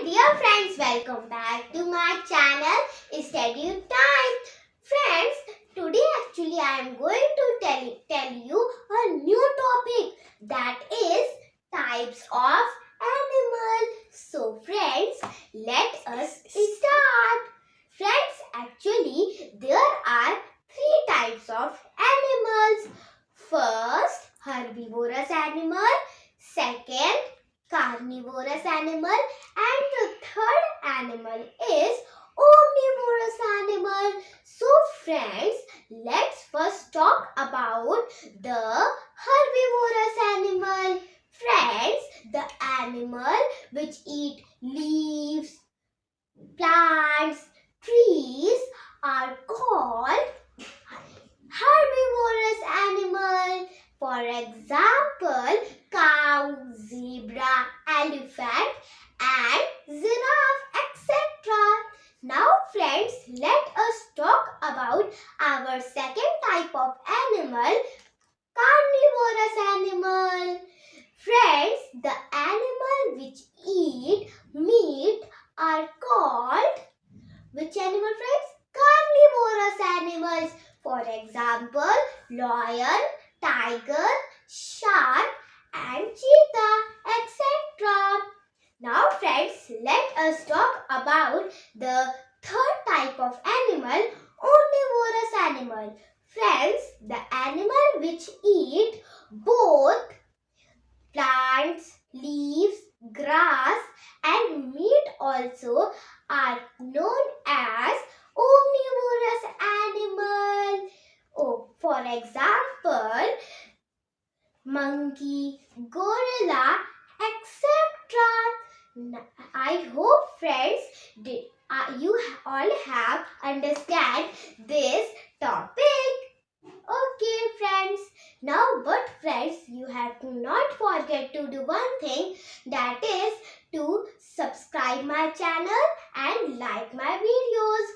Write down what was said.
dear friends, welcome back to my channel Study Time. Friends, today actually I am going to tell you a new topic, that is types of animal. So friends, let us start. Friends, actually there are three types of animals. First, herbivorous animal. Second, carnivorous animal, and the third animal is omnivorous animal. So friends, let's first talk about the herbivorous animal. Friends, the animal which eat leaves, plants, trees are called herbivorous animal. For example, cow, zebra, elephant and giraffe, etc. Now friends, let us talk about our second type of animal, carnivorous animal. Friends, the animal which eat meat are called which animal friends? Carnivorous animals. For example, lion, tiger, shark and cheetah, etc. Now friends, let us talk about the third type of animal, omnivorous animal. Friends, the animal which eat both plants, leaves, grass and meat also are known as omnivorous animal. Oh, for example, monkey, gorilla, etc. I hope friends you all have understand this topic. Okay friends, now but friends, you have to not forget to do one thing, that is to subscribe my channel and like my videos.